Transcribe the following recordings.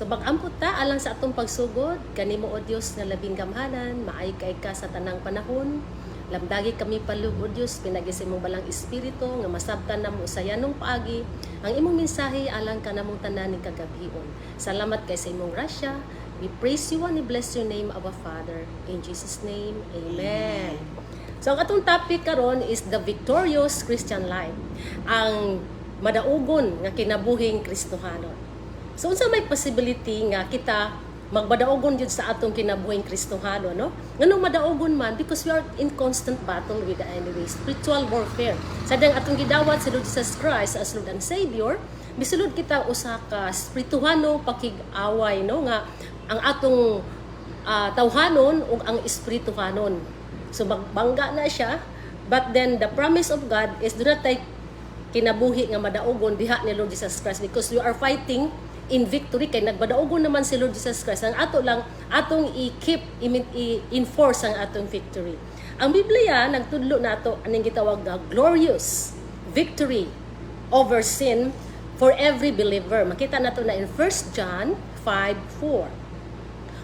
So mag-ampot ta alang sa atong pagsugod kanimo o Dios nga labing gamhanan, maay kay ka sa tanang panahon. Lamdagi kami palug o Dios pinagis imong balang espiritu nga masabtan namo sa yanong paagi ang imong mensahe alang kanamong tanan ning kagabhion. Salamat kay sa imong grasya. We praise you and we bless your name, our Father. In Jesus' name, Amen. So ang atong topic karon is the victorious Christian life. Ang madaugon nga kinabuhing Kristohanon. So unsa may possibility nga kita magbadaogon jud sa atong kinabuhing Kristohano, no? Nganong madaogon man because we are in constant battle with the enemy, spiritual warfare. Sadang atong gidawat si Lord Jesus Christ as Lord and Savior, misulod kita usa ka spirituhano pakig-away, no? Nga ang atong tawhanon ug ang espirituhanon. So magbangga na siya, but then the promise of God is do not take kinabuhi nga madaogon diha ni Lord Jesus Christ because we are fighting in victory kay nagbadaogon naman si Lord Jesus Christ. Ang ato lang atong i-keep i-enforce ang atong victory. Ang Biblia nagtudlo nato aning gitawag nga glorious victory over sin for every believer. Makita nato na in 1 John 5:4.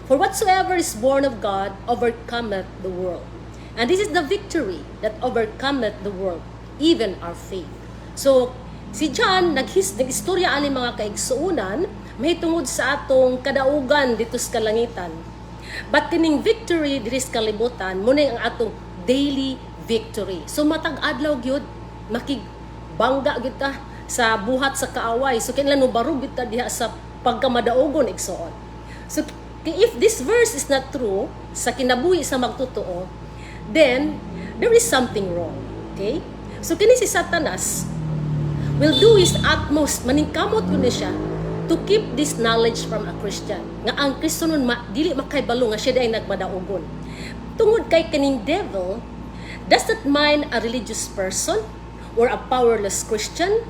For whatsoever is born of God overcometh the world. And this is the victory that overcometh the world, even our faith. So si John nag-istorya ani mga kaigsuonan mahitungod sa atong kadaugan dito sa kalangitan. But kining victory diri sa kalibutan mo ang atong daily victory. So matag adlaw gyud makigbangga gyud ta sa buhat sa kaaway. So kinahanglan mo barug gyud ta diha sa pagkamadaugon igsuon. So if this verse is not true sa kinabuhi sa magtotoo, then there is something wrong. Okay? So kini si Satanas will do his utmost, maningkamot ko na siya, to keep this knowledge from a Christian. Nga ang Kristo nun, dili makaibalo nga siya ay nagmadaogon. Tungod kay kaning devil, does not mind a religious person or a powerless Christian,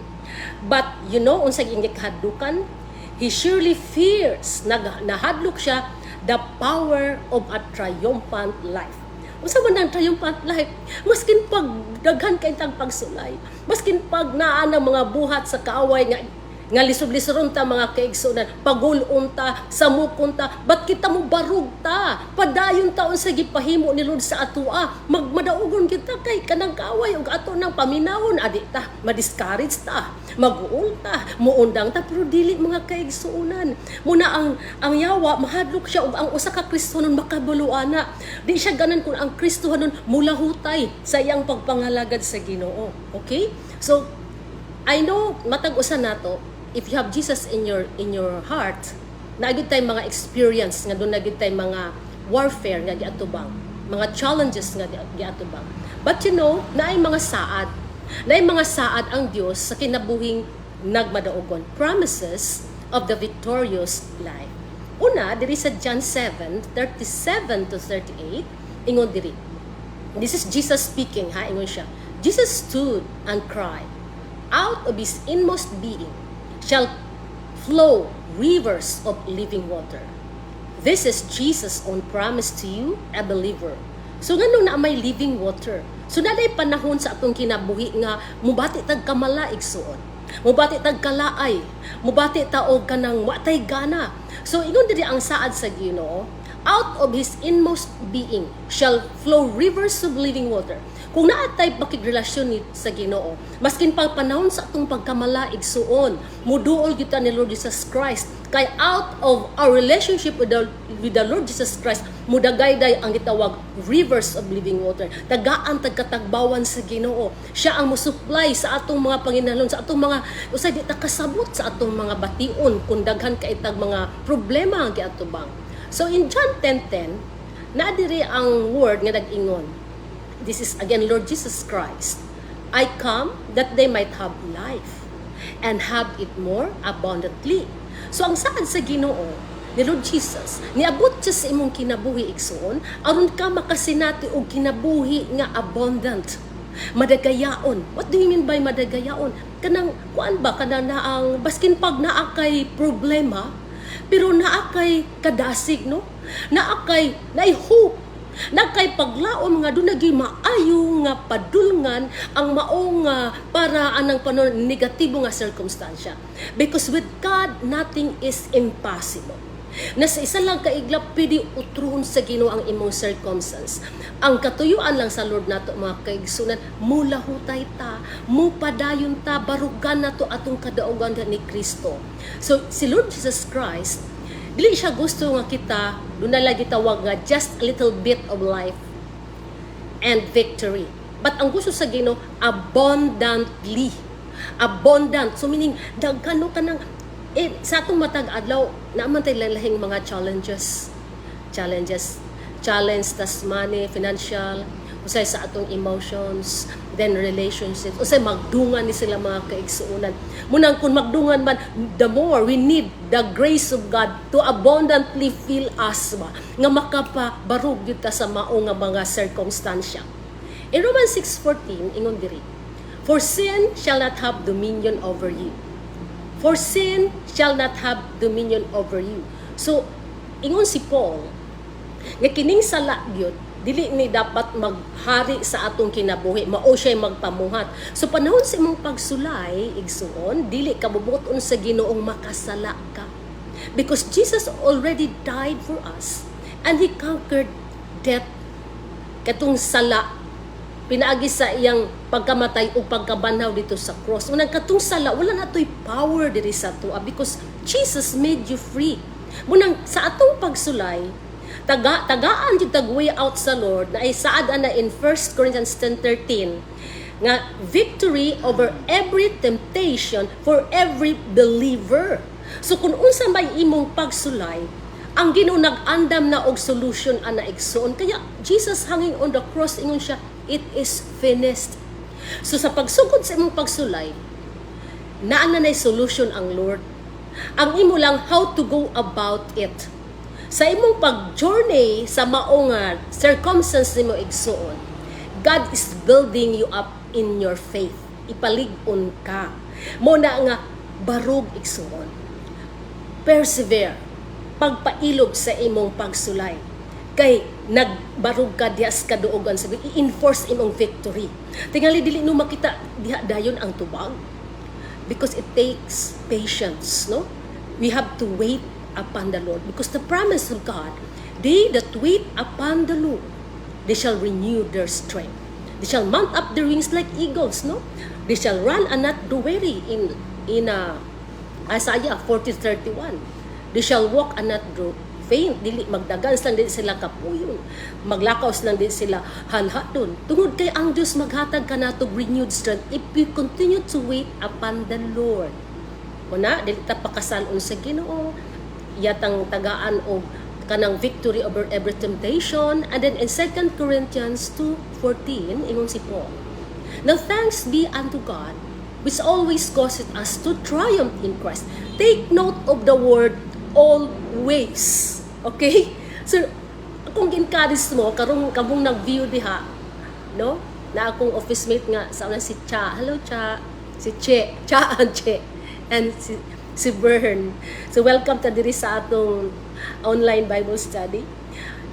but you know, unsay iyang gikahadukan, he surely fears, nahadlok siya, the power of a triumphant life. Usa man ang triumphant life, maskin pag daghan kay tag pagsulay, maskin pag naa ng mga buhat sa kaaway nga lisod-lisoron ta mga kaigsunan, pagulon ta, samukon ta, ba't kita mo barug ta? Padayon taon sa gipahimo ni Lord sa atua, magmadaugon kita kay kanang kaaway ug ato nang paminawon, adi ta, madiscourage ta, maguol ta, muundang ta, pero dili mga kaigsunan. Muna ang yawa, mahadlok siya ug ang usa ka Kristohanon makabaluana. Di siya ganan kung ang Kristohanon mulahutay sa iyang pagpangalagad sa Ginoo. Okay? So, I know matag-usa nato, if you have Jesus in your heart, naagid tay mga experience nga doon naagid tay mga warfare nga giatubang, mga challenges nga giatubang. But you know, naay mga saad ang Dios sa kinabuhing nagmadaogon, promises of the victorious life. Una, diri sa John 7:37 to 38, ingon diri. This is Jesus speaking, ha, ingon siya. Jesus stood and cried, out of his inmost being shall flow rivers of living water. This is Jesus' own promise to you, a believer. So nganong na may living water? So naday panahon sa atong kinabuhi nga mubati tag kamala igsuon. Mubati tag kalaay, mubati ta og kanang watay gana. So ingon diri ang saad sa Ginoo, out of his inmost being shall flow rivers of living water. Kung naatay pakigrelasyon ni sa Ginoo, maskin pang panahon sa atong pagkamala igsuon, muduol kita ni Lord Jesus Christ, kay out of our relationship with the Lord Jesus Christ, mudagayday ang gitawag rivers of living water. Tagaan tagkatagbawan sa Ginoo. Siya ang musupply sa atong mga panginahanglan, sa atong mga usay di ta kasabot sa atong mga bation kung daghan kay tag mga problema ang giatubang. So in John 10:10, naadiri ang word nga nag-ingon. This is again Lord Jesus Christ. I come that they might have life and have it more abundantly. So ang saad sa Ginoo ni Lord Jesus, niabot siya sa imong kinabuhi igsoon, aron ka makasinati og kinabuhi nga abundant. Madagayaon. What do you mean by madagayaon? Kanang kuan ba kanang naang baskin pag naa kay problema, pero naa kay kadasig, no? Naa kay nay hope. Nagkay paglaom nga doon naging maayo nga padulngan ang mao nga para anang panon negatibo nga circumstansya. Because with God, nothing is impossible. Na sa isa lang kaiglap, pwede utruhon sa Ginoo ang imong circumstance. Ang katuyuan lang sa Lord nato mga kaigsunan, mula hutay ta, mupadayon ta, barugan nato atong kadaugan ni Kristo. So si Lord Jesus Christ, dili siya gusto nga kita, doon na lagi tawag nga just a little bit of life and victory. But ang gusto sa Ginoo, abundantly. Abundant. So meaning, dagkano ka ng sa atong matag adlaw naman tay lalahing mga challenges challenge tas money, financial, usay sa atong emotions, then relationships, usay magdungan ni sila mga kaigsuunan. Munang kung magdungan man, the more we need the grace of God to abundantly fill us ba nga makapabarug gyud ta sa mao nga mga circumstansya. In Romans 6:14 ingon diri, for sin shall not have dominion over you. For sin shall not have dominion over you. So, ingon si Paul, nga kining sala gyud dili ni dapat maghari sa atong kinabuhi, mao siya magpamuhat. So panahon sa imong pagsulay igsuon, dili ka bubuton sa Ginoong makasala ka. Because Jesus already died for us and He conquered death. Katong sala pinaagi sa iyang pagkamatay o pagkabanhaw dito sa cross. Unang katong sala, wala na to'y power diri sa tuwa because Jesus made you free. Munang sa atong pagsulay, tagaan yung tag-way out sa Lord na ay saad na in 1 Corinthians 10:13 nga victory over every temptation for every believer. So kung unsa may imong pagsulay, ang Ginoo nag-andam na og solution ana igsoon. Kaya Jesus hanging on the cross ingon siya, it is finished. So sa pagsugod sa imong pagsulay, naa na nay solution ang Lord. Ang imo lang how to go about it. Sa imong pag-journey sa maong circumstance nimo igsuon, God is building you up in your faith. Ipalig-on ka. Mo na nga barug igsuon. Persevere. Pagpailog sa imong pagsulay. Kay nagbarug ka dias kaduogan sabi i-enforce imong victory. Tingali dili no makita diha dayon ang tubag. Because it takes patience, no? We have to wait upon the Lord because the promise of God, they that wait upon the Lord, they shall renew their strength. They shall mount up their wings like eagles, no? They shall run and not be weary in Isaiah 40:31. They shall walk and not grow faint. Dili magdagan lang din sila kapuyon. Maglakaw lang din sila halhaton. Tungod kay ang Dios maghatag kanatog renewed strength if we continue to wait upon the Lord. Kuna dili ta pakasalon sa Ginoo, yatang tagaan og kanang victory over every temptation. And then in 2 Corinthians 2:14 ingon si Paul, now thanks be unto God which always causes us to triumph in Christ. Take note of the word always. Okay? So kung encourage mo karong kamong nag-view diha, no? Na akong office mate nga sa una si Cha. Hello Cha. Si Che, Cha and Che. And si Bern. So welcome ta diri sa atong online Bible study.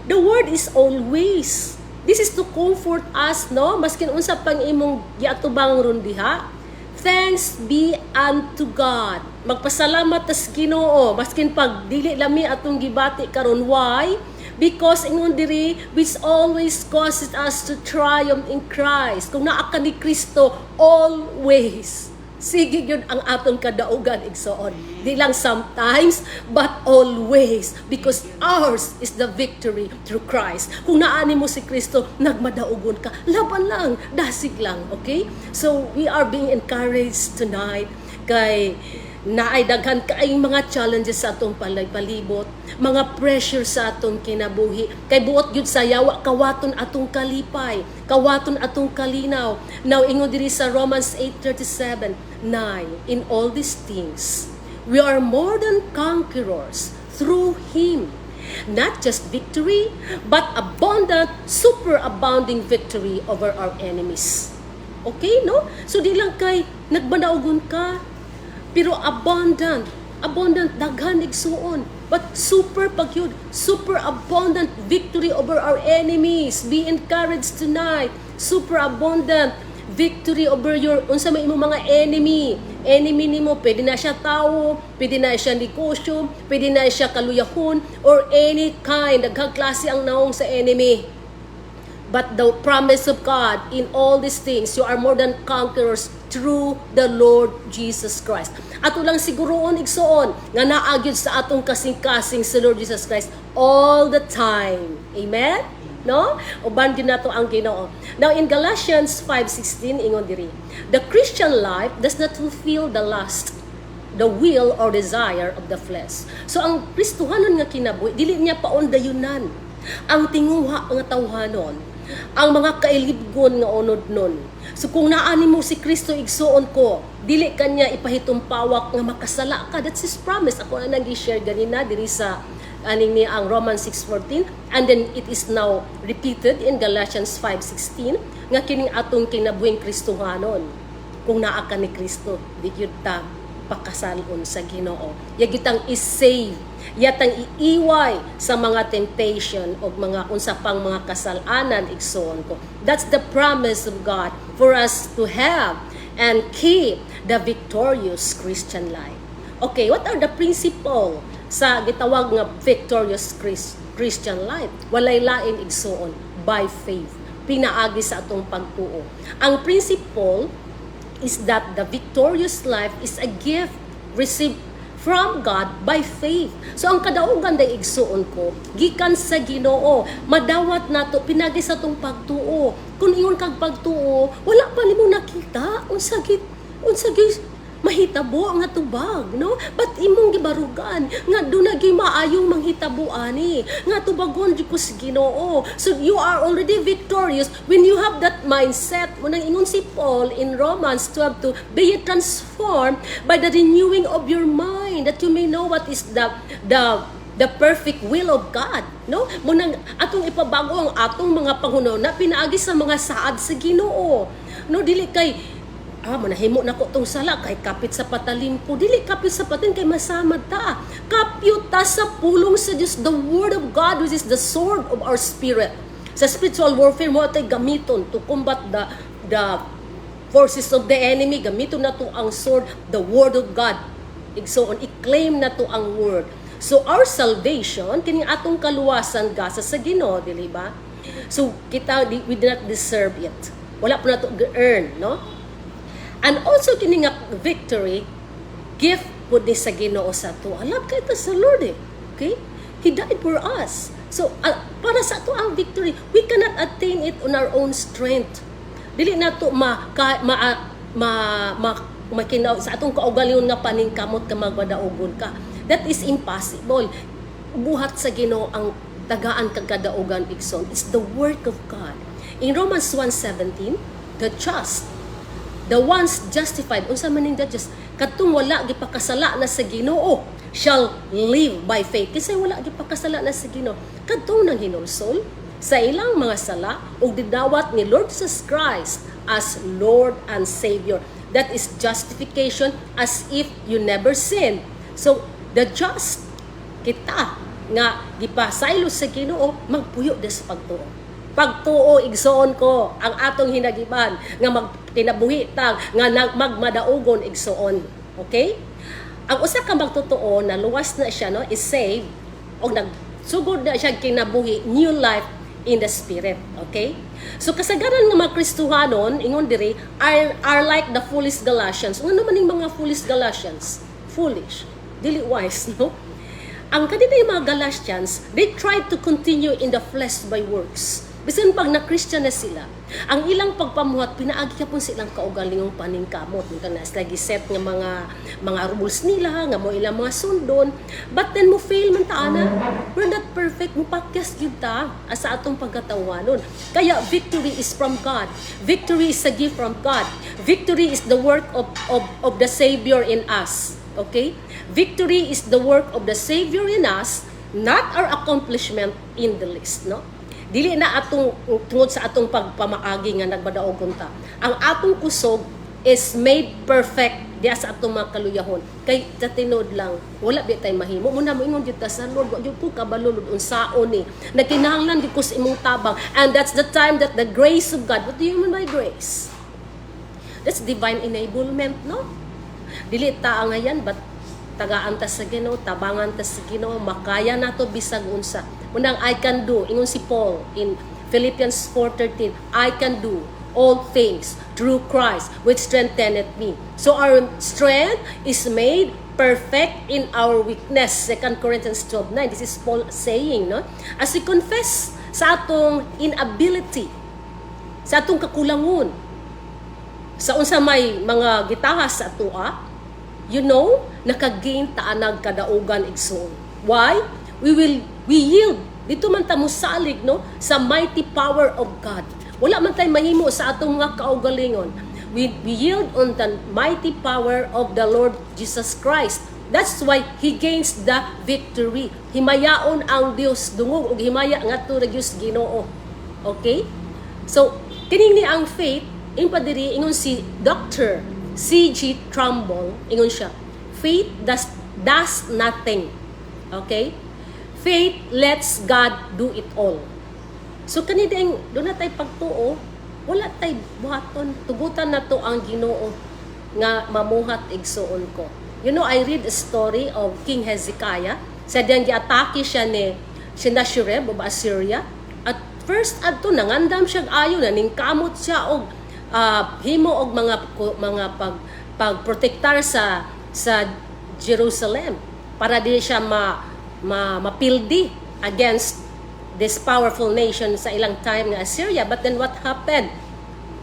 The word is always. This is to comfort us, no? Maskin unsa pang imong giatubang ron diha. Thanks be unto God. Magpasalamat tas Ginoo maskin pag dili lami atong gibati karon. Why? Because ingon diri which always causes us to triumph in Christ. Kung naa ka ni Kristo always. Sige yun ang atong kadaugan igsoon. Di lang sometimes, but always. Because ours is the victory through Christ. Kung naani mo si Kristo, nagmadaugon ka. Laban lang, dasig lang. Okay? So, we are being encouraged tonight kay naay daghan kaayong mga challenges sa atong palibot, mga pressure sa atong kinabuhi. Kay buot gyud sa yawa kawaton atong kalipay, kawaton atong kalinaw. Now ingon diri sa Romans 8:37, 9, in all these things we are more than conquerors through Him. Not just victory, but abundant, superabounding victory over our enemies. Okay, no? So di lang kay nagbanaugon ka, pero abundant, daghan igsuon. but super pagyud, super abundant victory over our enemies. Be encouraged tonight. Super abundant victory over your unsa may imong mga enemy. Enemy nimo, pwede na siya tao, pwede na siya negosyo, pwede na siya kaluyahon, or any kind, daghang klase ang naong sa enemy. But the promise of God, in all these things, you are more than conquerors through the Lord Jesus Christ. Ato lang siguroon igsoon nga naagyod sa atong kasing-kasing sa Lord Jesus Christ all the time. Amen? No? Uban gyud nato ang Ginoo. Now in Galatians 5:16 ingon diri, the Christian life does not fulfill the lust, the will or desire of the flesh. So ang Kristohanon nga kinabuhi, dili niya paundayunan ang tinguha nga tawhanon, ang mga kailibgon nga unod nun. So kung naani mo si Kristo igsuon ko, dili kanya ipahitumpawak nga makasala ka. That's His promise. Ako na nag-share ganina diri sa aning ni ang Romans 6:14, and then it is now repeated in Galatians 5:16 nga kining atong kinabuhing Kristohanon. Kung naa ka ni Kristo, di gyud ta pakasalon sa Ginoo. Yagitang is-save, yatang iiway sa mga temptation o mga unsa pang mga kasalanan igsoon ko. That's the promise of God for us to have and keep the victorious Christian life. Okay, what are the principle sa gitawag nga victorious Christian life? Walay lain igsoon, by faith. Pinaagi sa atong pagtuo. Ang principle is that the victorious life is a gift received from God by faith. So ang kadaugan day igsuon ko, gikan sa Ginoo, madawat nato pinagi sa tong pagtuo. Kung ingon kag pagtuo, wala pa nimo nakita unsa gid mahitabo nga tubag, no? But imong gibarugan nga dunay maayong manghitabo ani, nga tubagon jud ko sa Ginoo. So you are already victorious when you have that mindset. Munang ingon si Paul in Romans 12 to be transformed by the renewing of your mind, that you may know what is the perfect will of God, no? Munang atong ipabago ang atong mga panghunahon na pinaagi sa mga saad sa Ginoo. No, dili kay manahimo na ko tong sala kay kapit sa patalim ko. Dili kapit sa patalim kay masamad ta. Kapyo ta sa pulong sa Dios, the word of God, which is the sword of our spirit. Sa spiritual warfare mo tay gamiton to combat the forces of the enemy. Gamiton na to ang sword, the word of God. So i-claim na to ang word. So our salvation kini atong kaluwasan gasa sa Ginoo, dili ba? So kita we did not deserve it. Wala po na to earn, no? And also kini nga victory gift pud ni sa Ginoo sa ato. Alam kay ta sa Lord eh. Okay? He died for us. So para sa ato ang victory, we cannot attain it on our own strength. Dili nato makinaw sa atong kaugalingon nga paningkamot ka magmadaugon ka. That is impossible. Buhat sa Ginoo ang tagaan kag kadaugan igsoon. It's the work of God. In Romans 1:17, the just, the ones justified, unsa man ning the just, kadtong wala gipakasala na sa Ginoo, shall live by faith. Kasi wala gipakasala na sa Ginoo, kadtong nang hinulsol sa ilang mga sala ug didawat ni Lord Jesus Christ as Lord and Savior. That is justification as if you never sinned. So the just, kita nga gipasaylo sa Ginoo, magpuyo des pagtuo. Pagtuo igsoon ko ang atong hinagiban nga magkinabuhi tag nga magmadaugon igsoon. Okay? Ang usa ka magtotoo na luwas na siya, no, is saved o nagsugod na siya kinabuhi, new life in the spirit. Okay? So kasagaran nga mga Kristohanon ingon diri are like the foolish Galatians. Ano man ning mga foolish Galatians? Foolish, dili wise, no? Ang kanina yung mga Galatians, they tried to continue in the flesh by works. Bisan pag na-Christian na sila, ang ilang pagpamuhat, pinaagi ka po silang kaugalingong paningkamot. Ito na, lagi set ng mga rules nila, nga mo ilang mga sundon. But then mo fail man taana. We're not perfect. Mo pakyas yun ta sa atong pagkatawanon. Kaya victory is from God. Victory is a gift from God. Victory is the work of the Savior in us. Okay? Victory is the work of the Savior in us, not our accomplishment in the list, no? Dili na atong tungod sa atong pagpamaagi nga nagbadaogon ta. Ang atong kusog is made perfect diya sa atong mga kaluyahon. Kay sa tinod lang, wala bi tay mahimo. Muna mo ingon jud ta sa Lord, wa jud ko kabalo Lord unsaon ni. Nakinahanglan di ko sa imong tabang. And that's the time that the grace of God. What do you mean by grace? That's divine enablement, no? Dili ta ngayon, but tagaan ta sa Ginoo, tabangan ta sa Ginoo, makaya nato bisag unsa. Unang I can do, ingon si Paul in Philippians 4:13, I can do all things through Christ which strengtheneth me. So our strength is made perfect in our weakness. 2 Corinthians 12:9. This is Paul saying, no? As we confess sa atong inability, sa atong kakulangon, sa unsa may mga gitahas sa atoa, you know, nakagain taanag kadaugan igsoon. Why? We yield. Dito man ta musalig, no, sa mighty power of God. Wala man tay mahimo sa atong mga kaugalingon. We yield on the mighty power of the Lord Jesus Christ. That's why He gains the victory. Himayaon ang Dios dungog ug himaya ngadto ra Dios Ginoo. Okay? So, kining ni ang faith in padiri ingon si Dr. C.G. Trumbull, ingon siya, faith does nothing. Okay? Faith lets God do it all. So kanideng doon na tayo pagtuo, wala tayo buhaton, tugutan na to ang Ginoo nga mamuhat igsuon ko. You know, I read a story of King Hezekiah. Sa diyang giatake siya ni Sennacherib of Assyria. At first adto nangandam siya ayo na ningkamot siya og himo og mga pagprotektar sa Jerusalem para di siya mapildi against this powerful nation sa ilang time nga Assyria. But then what happened?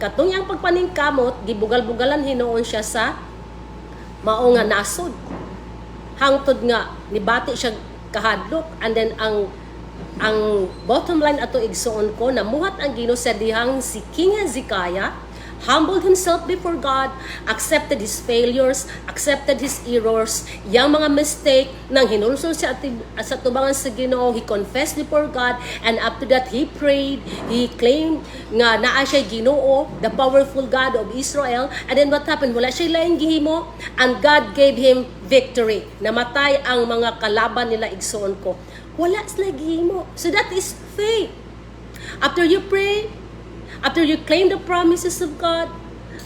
Katong yang pagpaningkamot, gibugal-bugalan hinuon siya sa mao nga nasod. Hangtod nga nibati siya kahadlok, and then ang bottom line ato igsuon ko, namuhat ang Ginoo sa dihang si King Hezekiah humbled himself before God, accepted his failures, accepted his errors, yung mga mistake nang hinulsol siya sa tubangan sa Ginoo. He confessed before God, and after that he prayed, he claimed nga naa siya Ginoo, the powerful God of Israel. And then what happened? Wala siya laing gihimo, and God gave him victory. Namatay ang mga kalaban nila igsoon ko. Wala sila gihimo. So that is faith. After you pray, after you claim the promises of God,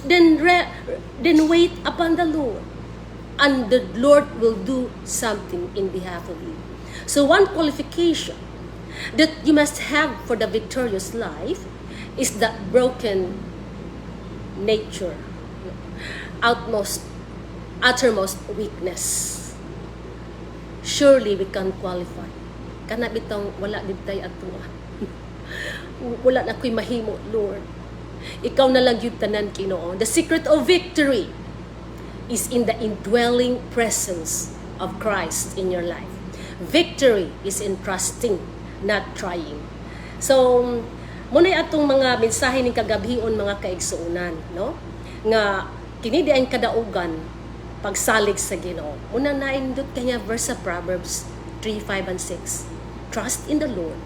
then wait upon the Lord. And the Lord will do something in behalf of you. So one qualification that you must have for the victorious life is that broken nature, uttermost weakness. Surely we can qualify. Kana bitong wala ditay atuwa. Wala na ko'y mahimo, Lord. Ikaw na lang yung tanan, Ginoo. The secret of victory is in the indwelling presence of Christ in your life. Victory is in trusting, not trying. So, muna atong mga mensahe ng kagabion, mga kaigsuunan, no? Nga, kini di ang kadaugan, pagsalig sa Ginoo. Muna naindot kanya verse sa Proverbs 3, 5, and 6. Trust in the Lord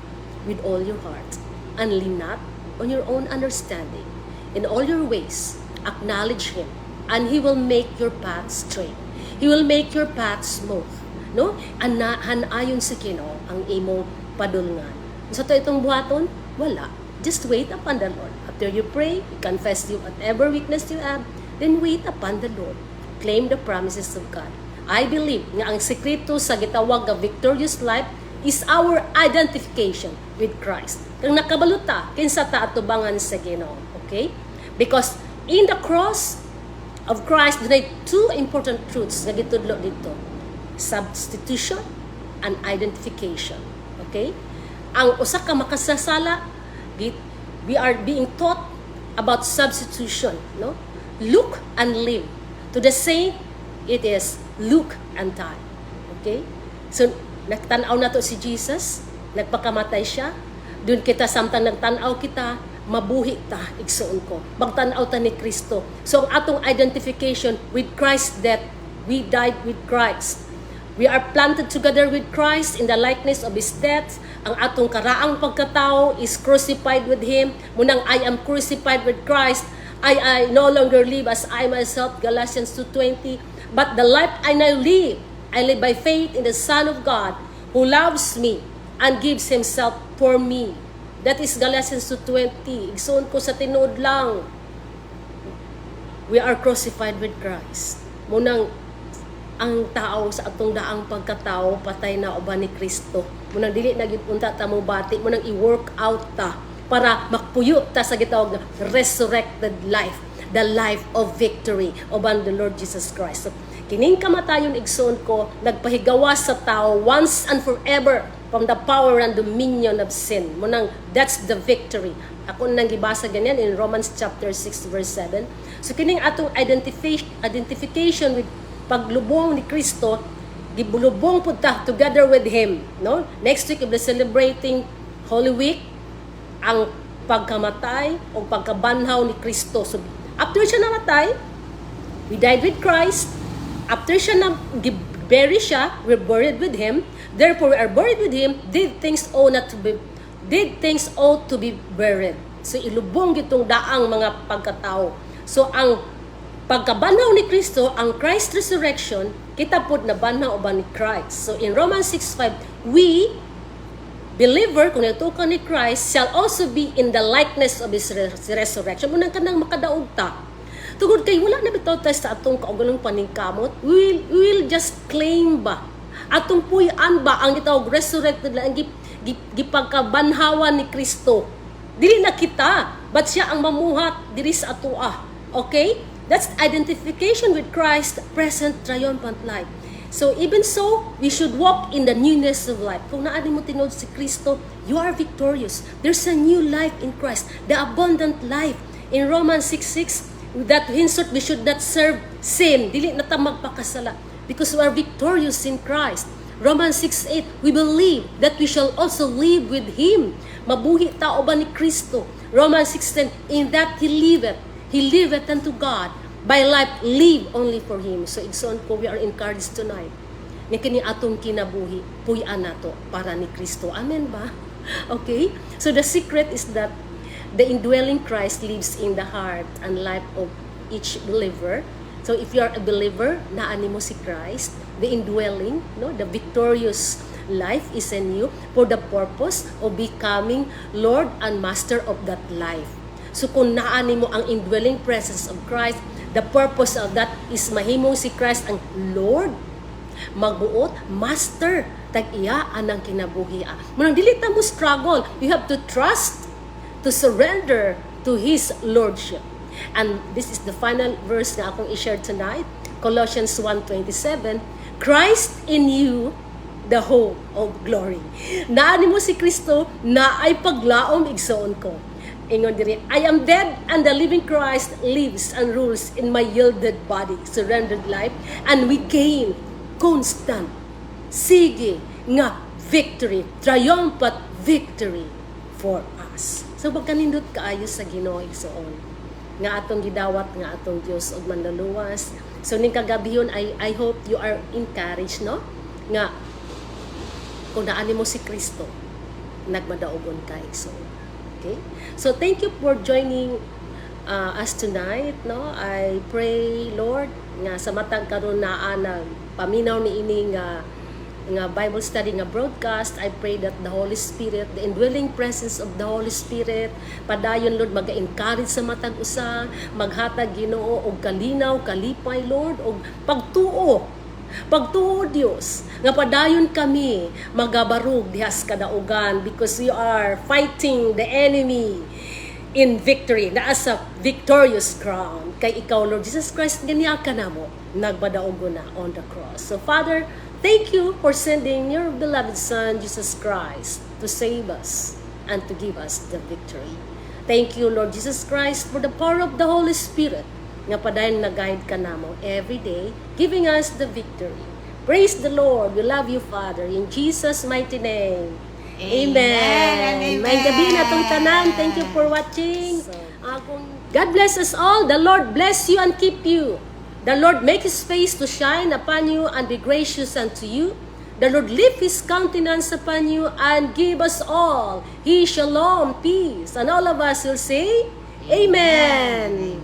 with all your heart, and lean not on your own understanding. In all your ways, acknowledge Him, and He will make your path straight. He will make your path smooth. No? Hanayon sa Ginoo ang imong padulngan. Sa to itong buhaton, wala. Just wait upon the Lord. After you pray, you confess whatever weakness you have, then wait upon the Lord. Claim the promises of God. I believe nga ang sekreto sa gitawag nga victorious life is our identification with Christ. Kung nakabaluta, kinsa ta atubangan sa Ginoo. Okay? Because in the cross of Christ, there are two important truths na gitudlo dito. Substitution and identification. Okay? Ang usa ka makasasala, we are being taught about substitution. No? Look and live. To the saint, it is look and die. Okay? So, nagtanaw na to si Jesus, nagpakamatay siya, doon kita samtang nagtanaw kita, mabuhi ta, igsuon ko. Magtanaw ta ni Kristo. So, ang atong identification with Christ's death, we died with Christ. We are planted together with Christ in the likeness of His death. Ang atong karaang pagkatao is crucified with Him. Munang I am crucified with Christ, I no longer live as I myself, Galatians 2:20, but the life I now live, I live by faith in the Son of God, who loves me and gives Himself for me. That is Galatians 2:20. Igsoon ko sa tinuod lang. We are crucified with Christ. Munang ang tao sa atong daang pagkatao patay na uban ni Kristo. Munang dili na gyud unta ta mo bati, munang i-work out ta para makpuyo ta sa gitawag na resurrected life, the life of victory uban the Lord Jesus Christ. So, kining kamatayon igsoon ko nagpahigawa sa tao once and forever from the power and dominion of sin. Munang that's the victory. Ako nang gibasa ganyan in Romans chapter 6 verse 7. So kining atong identification with paglubong ni Kristo, gibulubong pud ta together with Him, no? Next week we'll be celebrating Holy Week, ang pagkamatay o pagkabanhaw ni Kristo. So after siya namatay, we died with Christ. After siya na bury siya, we're buried with Him. Therefore we are buried with Him. Did things ought to be buried. So ilubong gitong daang mga pagkatao. So ang pagkabanhaw ni Kristo, ang Christ resurrection, kita pod na banhaw uban ni Christ. So in Romans 6:5, we believer kung natukan ni Christ shall also be in the likeness of His resurrection. Munang kanang makadaog ta. Tungod kay wala na bitaw tayo sa atong kaugalong paningkamot, we will just claim ba atong puy-an ba ang gitawag resurrected lang gipagkabanhawan ni Kristo. Dili na kita, but siya ang mamuhat diri sa atoa. Okay? That's identification with Christ, present triumphant life. So even so, we should walk in the newness of life. Kung naani mo tinod si Kristo, you are victorious. There's a new life in Christ, the abundant life. In Romans 6:6, that henceforth we should not serve sin. Dili na ta magpakasala because we are victorious in Christ. Romans 6:8, we believe that we shall also live with Him. Mabuhi ta uban ni Kristo. Romans 6:10, in that He liveth unto God. By life, live only for Him. So, igsoon ko, we are encouraged tonight. Nga kini atong kinabuhi, puy-an nato para ni Kristo. Amen ba? Okay? So, the secret is that the indwelling Christ lives in the heart and life of each believer. So, if you are a believer, naani mo si Christ, the indwelling, no, the victorious life is in you for the purpose of becoming Lord and Master of that life. So, kung naani mo ang indwelling presence of Christ, the purpose of that is mahimong si Christ ang Lord, magbuot, Master, tag-iya anang kinabuhi. Munang dili ta mo struggle, you have to trust, to surrender to His Lordship. And this is the final verse na akong i-share tonight, Colossians 1:27, Christ in you, the hope of glory. Naani mo si Kristo na ay paglaom igsoon ko. Ingon diri, I am dead and the living Christ lives and rules in my yielded body, surrendered life, and we gain constant, sige nga victory, triumphant victory for us. So pagkanindot kaayo sa Ginoo igsoon, nga atong gidawat nga atong Dios og manluluwas. So ning kagabiyon I hope you are encouraged, no? Nga kung naani mo si Kristo, nagmadaogon ka igsoon. Okay? So thank you for joining us tonight, no? I pray, Lord, nga sa matag karon naa nag paminaw ni ini nga Bible study nga broadcast. I pray that the Holy Spirit, the indwelling presence of the Holy Spirit, padayon, Lord, mag-encourage sa matag usa, maghatag Ginoo og kalinaw, kalipay, Lord, og pagtuo Diyos, nga padayon kami magabarug dihas kadaugan because we are fighting the enemy in victory, naa sa victorious crown. Kay ikaw, Lord Jesus Christ, ganiya ka na mo, nagbadaogo na on the cross. So Father, thank you for sending your beloved Son, Jesus Christ, to save us and to give us the victory. Thank you, Lord Jesus Christ, for the power of the Holy Spirit, nga padayon nag-guide ka namo every day, giving us the victory. Praise the Lord. We love you, Father. In Jesus' mighty name. Amen. May gabi na tong tanan. Thank you for watching. God bless us all. The Lord bless you and keep you. The Lord make His face to shine upon you and be gracious unto you. The Lord lift His countenance upon you and give us all His shalom, peace. And all of us will say, Amen.